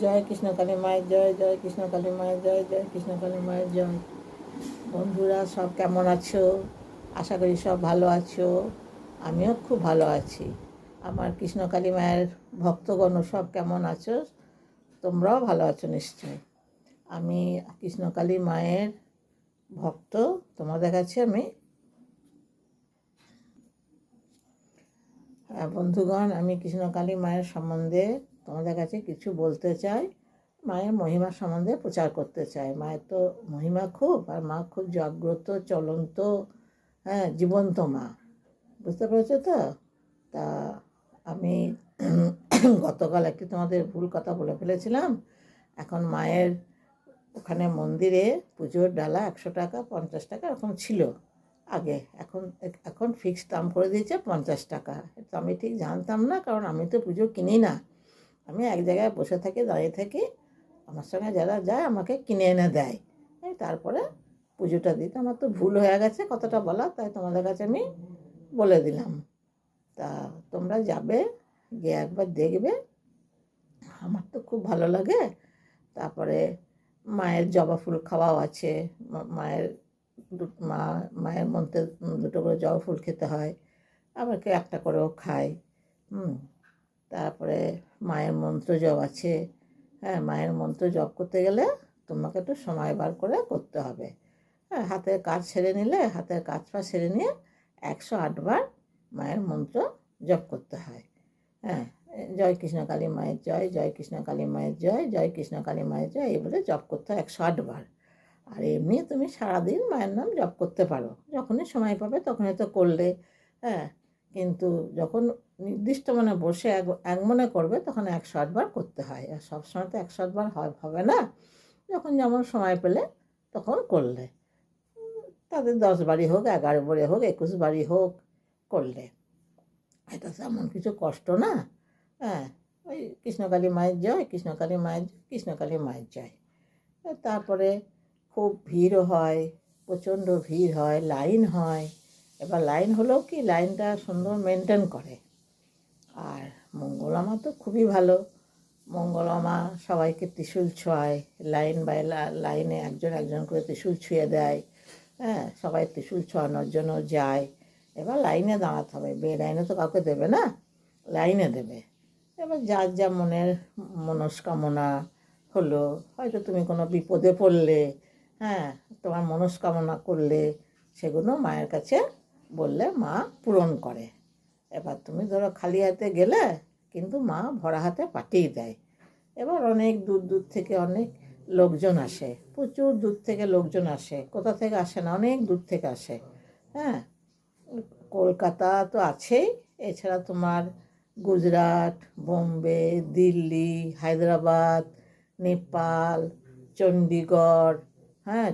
জয় কৃষ্ণকালী মায়ের জয়, জয় কৃষ্ণকালী মায়ের জয়, জয় কৃষ্ণকালী মায়ের জয়। বন্ধুরা সব কেমন আছো? আশা করি সব ভালো আছো। আমিও খুব ভালো আছি। আমার কৃষ্ণকালী মায়ের ভক্তগণ সব কেমন আছো? তোমরাও ভালো আছো নিশ্চয়। আমি কৃষ্ণকালী মায়ের ভক্ত। তোমাদের কাছে আমি বন্ধুগণ, আমি কৃষ্ণকালী মায়ের সম্বন্ধে তোমাদের কাছে কিছু বলতে চাই। মায়ের মহিমা সম্বন্ধে প্রচার করতে চাই। মায়ের তো মহিমা খুব, আর মা খুব জাগ্রত, চলন্ত, জীবন্ত মা। বুঝতে পেরেছো তো? তা আমি গতকাল একটি তোমাদের ভুল কথা বলে ফেলেছিলাম। এখন মায়ের ওখানে মন্দিরে পুজোর ডালা 100 টাকা, 50 টাকা এরকম ছিল আগে। এখন ফিক্সড দাম করে দিয়েছে 50 টাকা। তো আমি ঠিক জানতাম না, কারণ আমি তো পুজো কিনি না। আমি এক জায়গায় বসে থাকি, দাঁড়িয়ে থাকি, আমার সঙ্গে যারা যায় আমাকে কিনে এনে দেয়, তারপরে পুজোটা দিতে। আমার তো ভুল হয়ে গেছে কতটা বলা, তাই তোমাদের কাছে আমি বলে দিলাম। তা তোমরা যাবে, গিয়ে একবার দেখবে, আমার তো খুব ভালো লাগে। তারপরে মায়ের জবা ফুল খাওয়াও আছে। মায়ের মায়ের মন্ত্রে 2টো করে জবা ফুল খেতে হয়, আবার কেউ একটা করেও খায়। তারপরে মায়ের মন্ত্র জপ আছে। মায়ের মন্ত্র জপ করতে গেলে তোমাকে একটু সময় বার করে করতে হবে। হাতের কাজ সেরে নিলে, হাতের কাজ পা সেরে নিয়ে 108 বার মায়ের মন্ত্র জপ করতে হয়। জয় কৃষ্ণকালী মায়ের জয়, জয় কৃষ্ণকালী মায়ের জয়, জয় কৃষ্ণকালী মায়ের জয়, এই বলে জপ করতে হয় 108 বার। আর এমনি তুমি সারাদিন মায়ের নাম জপ করতে পারো, যখনই সময় পাবে তখনই তো করলে। কিন্তু যখন নির্দিষ্ট মনে বসে এক মনে করবে, তখন 108 বার করতে হয়। আর সবসময় তো 108 বার হবে না, যখন যেমন সময় পেলে তখন করলে। তাদের 10 বারই হোক, 11 বারে হোক, 21 বারই হোক করলে, এটা তেমন কিছু কষ্ট না। ওই কৃষ্ণকালী মায়ের জয়, কৃষ্ণকালী মায়ের জয়, কৃষ্ণকালী মায়ের জয়। তারপরে খুব ভিড়ও হয়, প্রচণ্ড ভিড় হয়, লাইন হয়। এবার লাইন হলেও কি, লাইনটা সুন্দর মেনটেন করে। আর মঙ্গলামা তো খুবই ভালো। মঙ্গলামা সবাইকে ত্রিশূল ছোঁয়ায়, লাইন বাই লাইনে একজন একজন করে ত্রিশূল ছুঁয়ে দেয়। সবাই ত্রিশূল ছোঁয়ানোর জন্য যায়। এবার লাইনে দাঁড়াতে হবে, লাইনে তো কাউকে দেবে না, লাইনে দেবে। এবার যার যা মনের মনস্কামনা হলো, হয়তো তুমি কোনো বিপদে পড়লে, তোমার মনস্কামনা করলে, সেগুলো মায়ের কাছে বললে মা পূরণ করে। এবার তুমি ধরো খালি হাতে গেলে, কিন্তু মা ভরা হাতে পাঠিয়ে দেয়। এবার অনেক দূর দূর থেকে অনেক লোকজন আসে, প্রচুর দূর থেকে লোকজন আসে। কোথা থেকে আসে না, অনেক দূর থেকে আসে। কলকাতা তো আছেই, এছাড়া তোমার গুজরাট, বোম্বে, দিল্লি, হায়দ্রাবাদ, নেপাল, চণ্ডীগড়,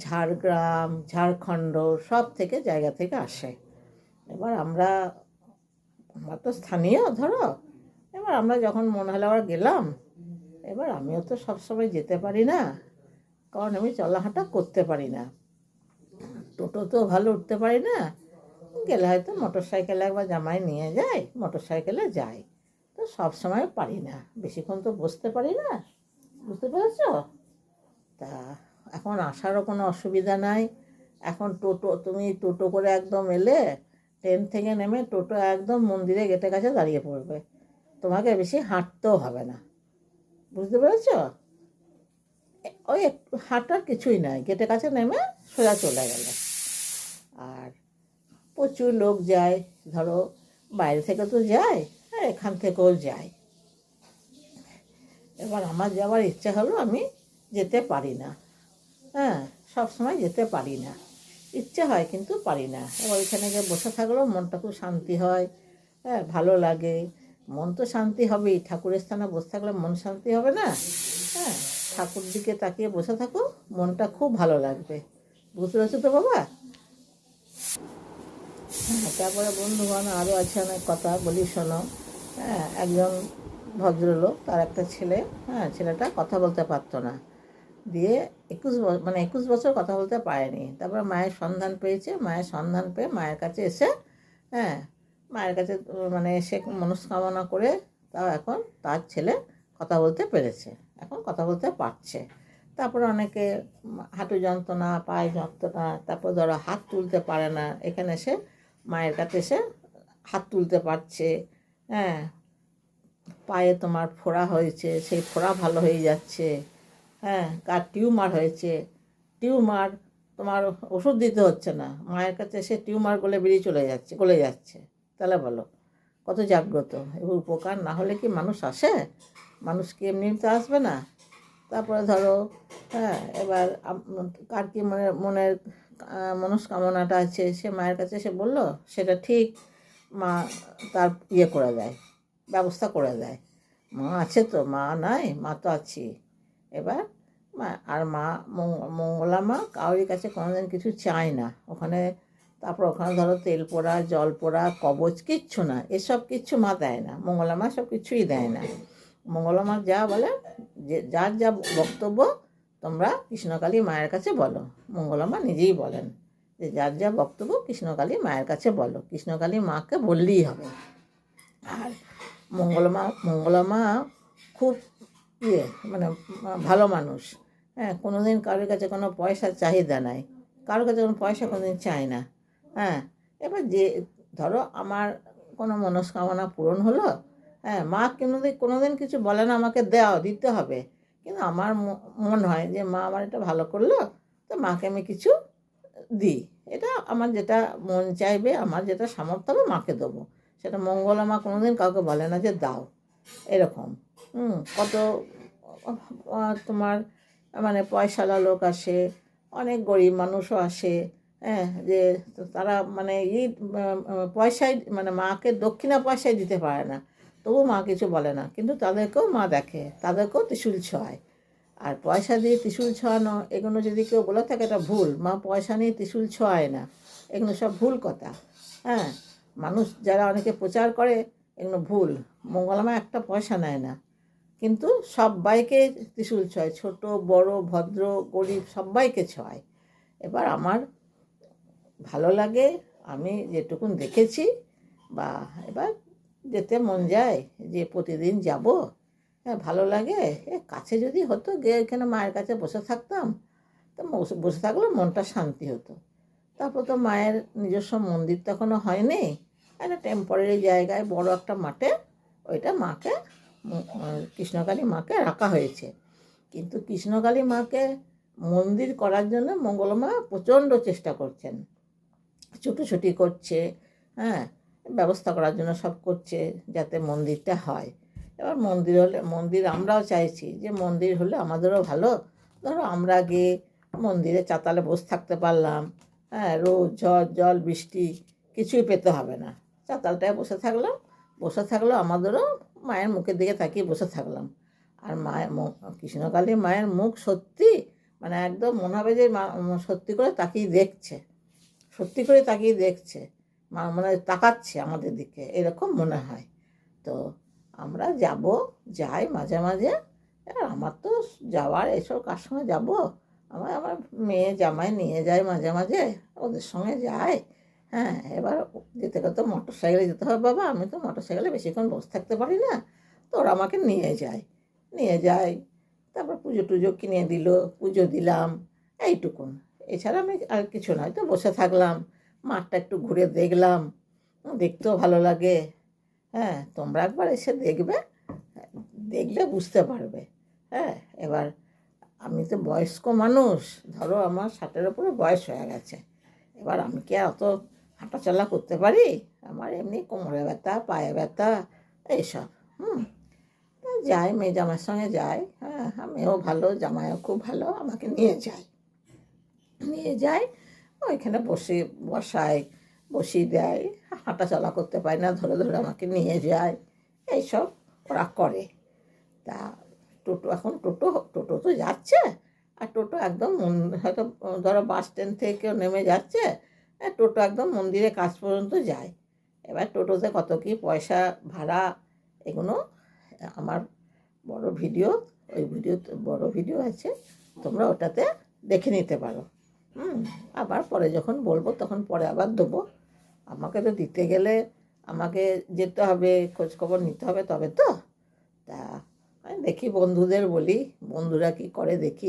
ঝাড়গ্রাম, ঝাড়খণ্ড, সব থেকে জায়গা থেকে আসে। এবার আমরা তো স্থানীয় ধরো, এবার আমরা যখন মনে হলে আবার গেলাম। এবার আমিও তো সবসময় যেতে পারি না, কারণ আমি চলাহাঁটা করতে পারি না, টোটো তো ভালো উঠতে পারি না। গেলে হয়তো মোটর সাইকেলে একবার জামাই নিয়ে যায়, মোটর সাইকেলে যাই। তো সব সময় পারি না, বেশিক্ষণ তো বসতে পারি না। বুঝতে পেরেছ? তা এখন আসারও কোনো অসুবিধা নাই। এখন তুমি টোটো করে একদম এলে, ট্রেন থেকে নেমে টোটো একদম মন্দিরে গেটের কাছে দাঁড়িয়ে পড়বে, তোমাকে বেশি হাঁটতেও হবে না। বুঝতে পেরেছ? ওই একটু হাঁটার কিছুই নাই, গেটের কাছে নেমে সোজা চলে গেলে। আর প্রচুর লোক যায়, ধরো বাইরে থেকে তো যায়, এখান থেকেও যায়। এবার আমার যাওয়ার ইচ্ছা হলো, আমি যেতে পারি না। সব সময় যেতে পারি না, ইচ্ছে হয় কিন্তু পারি না। এবার ওইখানে গিয়ে বসে থাকলেও মনটা খুব শান্তি হয়, ভালো লাগে। মন তো শান্তি হবেই, ঠাকুরের স্থানে বসে থাকলে মন শান্তি হবে না? ঠাকুর দিকে তাকিয়ে বসে থাকো, মনটা খুব ভালো লাগবে। বুঝতে পারছো তো বাবা? তারপরে বন্ধুগণ আরও আছে, অনেক কথা বলি শোনো। একজন ভদ্রলোক, তার একটা ছেলে, ছেলেটা কথা বলতে পারতো না। দিয়ে 21 বছর কথা বলতে পারেনি। তারপরে মায়ের সন্ধান পেয়েছে, মায়ের সন্ধান পেয়ে মায়ের কাছে এসে, মায়ের কাছে এসে মনস্কামনা করে, তাও এখন তার ছেলে কথা বলতে পেরেছে। এখন কথা বলতে পারছে। তারপরে অনেকে হাঁটু যন্ত্রণা, পায়ে যন্ত্রণা, তারপর ধরো হাত তুলতে পারে না, এখানে এসে মায়ের কাছে এসে হাত তুলতে পারছে। হ্যাঁ, পায়ে তোমার ফোড়া হয়েছে, সেই ফোড়া ভালো হয়ে যাচ্ছে। হ্যাঁ, কার টিউমার হয়েছে, টিউমার তোমার ওষুধ দিতে হচ্ছে না, মায়ের কাছে এসে টিউমার বেরিয়ে গলে যাচ্ছে। তাহলে বলো কত জাগ্রত। এবার উপকার না হলে কি মানুষ আসে? মানুষ কি এমনিতে আসবে না? তারপরে ধরো, হ্যাঁ, এবার কার কি মনের মনস্কামনাটা আছে, সে মায়ের কাছে এসে বললো, সেটা ঠিক মা তার করে দেয়, ব্যবস্থা করে দেয়। মা আছে তো, মা নাই, মা তো আছি। এবার আর মা মঙ্গলা মা কারোর কাছে কোনোদিন কিছু চায় না ওখানে। তারপর ওখানে ধরো তেল পোড়া, জল পোড়া, কবচ কিচ্ছু না, এসব কিচ্ছু মা দেয় না। মঙ্গলা মা সব কিছুই দেয় না। মঙ্গলা মা যা বলে, যে যার যা বক্তব্য তোমরা কৃষ্ণকালী মায়ের কাছে বলো। মঙ্গলা মা নিজেই বলেন যে যার যা বক্তব্য কৃষ্ণকালী মায়ের কাছে বলো, কৃষ্ণকালী মাকে বললেই হবে। আর মঙ্গলা মা খুব মানে ভালো মানুষ। হ্যাঁ, কোনোদিন কারোর কাছে কোনো পয়সার চাহিদা নাই, কারোর কাছে কোনো পয়সা কোনোদিন চায় না। হ্যাঁ, এবার যে ধরো আমার কোনো মনস্কামনা পূরণ হলো, হ্যাঁ, মা কোনোদিন কিছু বলে না আমাকে দিতে হবে। কিন্তু আমার মন হয় যে মা আমার এটা ভালো করলো, তো মাকে আমি কিছু দিই। এটা আমার যেটা মন চাইবে, আমার যেটা সামর্থ্য হবে মাকে দেবো। সেটা মঙ্গলা মা কোনোদিন কাউকে বলে না যে দাও, এরকম। কত তোমার মানে পয়সাওয়ালা লোক আসে, অনেক গরিব মানুষও আসে। হ্যাঁ, যে তারা মানে পয়সায় মানে মাকে দক্ষিণা পয়সায় দিতে পারে না, তবু মা কিছু বলে না। কিন্তু তাদেরকেও মা দেখে, তাদেরকেও ত্রিশূল ছোঁয়ায়। আর পয়সা দিয়ে ত্রিশূল ছোঁয়ানো, এগুলো যদি কেউ বলে থাকে এটা ভুল। মা পয়সা নিয়ে ত্রিশূল ছোঁয়ায় না, এগুলো সব ভুল কথা। হ্যাঁ, মানুষ যারা অনেকে প্রচার করে, এগুলো ভুল। মঙ্গলা মা একটা পয়সা নেয় না, কিন্তু সবাইকে ত্রিশূল ছোঁয়ায়, ছোট বড়, ভদ্র গরিব সবাইকে ছোঁয়ায়। এবার আমার ভালো লাগে, আমি যেটুকুন দেখেছি, বা এবার যেতে মন যায় যে প্রতিদিন যাব। হ্যাঁ, ভালো লাগে। কাছে যদি হতো, গিয়ে এখানে মায়ের কাছে বসে থাকতাম, তো বসে থাকলে মনটা শান্তি হতো। তারপর তো মায়ের নিজস্ব মন্দির তো এখনও হয়নি, একটা টেম্পোরারি জায়গায় বড় একটা মাঠে ওইটা মাকে, কৃষ্ণকালী মাকে রাখা হয়েছে। কিন্তু কৃষ্ণকালী মাকে মন্দির করার জন্য মঙ্গলা মা প্রচণ্ড চেষ্টা করছেন, ছুটোছুটি করছে। হ্যাঁ, ব্যবস্থা করার জন্য সব করছে যাতে মন্দিরটা হয়। এবার মন্দির আমরাও চাইছি যে মন্দির হলে আমাদেরও ভালো। ধরো আমরা গিয়ে মন্দিরে চাতালে বসে থাকতে পারলাম। হ্যাঁ, রোদ ঝড় জল বৃষ্টি কিছুই পেতে হবে না, চাতালটায় বসে থাকলেও আমাদেরও মায়ের মুখের দিকে তাকিয়ে বসে থাকলাম। আর কৃষ্ণকালী মায়ের মুখ সত্যি মানে একদম মনে হবে যে সত্যি করে তাকিয়ে দেখছে, মানে তাকাচ্ছে আমাদের দিকে, এরকম মনে হয়। তো আমরা যাই মাঝে মাঝে। আমার তো যাওয়ার এসব কার সঙ্গে যাবো, আমার মেয়ে জামাই নিয়ে যায় মাঝে মাঝে, ওদের সঙ্গে যায়। হ্যাঁ, এবার যেতে তো মোটর সাইকেলে যেতে হবে বাবা, আমি তো মোটর সাইকেলে বেশিক্ষণ বসে থাকতে পারি না। তো ওরা আমাকে নিয়ে যায়। তারপর পুজো টুজো কিনে দিল, পুজো দিলাম, এইটুকুন। এছাড়া আমি আর কিছু নয়, তো বসে থাকলাম, মাঠটা একটু ঘুরে দেখলাম, দেখতেও ভালো লাগে। হ্যাঁ, তোমরা একবার এসে দেখলে বুঝতে পারবে। হ্যাঁ, এবার আমি তো বয়স্ক মানুষ, ধরো আমার 60-এর উপরে বয়স হয়ে গেছে। এবার আমি কি আর অত হাঁটাচলা করতে পারি? আমার এমনি কোমরে ব্যথা, পায়ে ব্যথা, এইসব। যাই, মেয়ে জামাইয়ের সঙ্গে যাই। হ্যাঁ, আমিও ভালো, জামাইও খুব ভালো, আমাকে নিয়ে যায় ওইখানে বসিয়ে দেয়। হাঁটাচলা করতে পারি না, ধরে ধরে আমাকে নিয়ে যায়, এইসব ওরা করে। তা এখন টোটো তো যাচ্ছে, আর টোটো একদম হয়তো ধরো বাস স্ট্যান্ড থেকে নেমে যাচ্ছে, টোটো একদম মন্দিরের কাছ পর্যন্ত যায়। এবার টোটোতে কত কী পয়সা ভাড়া, এগুলো আমার বড় ভিডিও আছে, তোমরা ওটাতে দেখে নিতে পারো। আবার পরে যখন বলবো তখন পরে আবার দেবো। আমাকে তো দিতে গেলে আমাকে যেতে হবে, খোঁজখবর নিতে হবে, তবে তো তা আমি দেখি বন্ধুদের বলি, বন্ধুরা কি করে দেখি।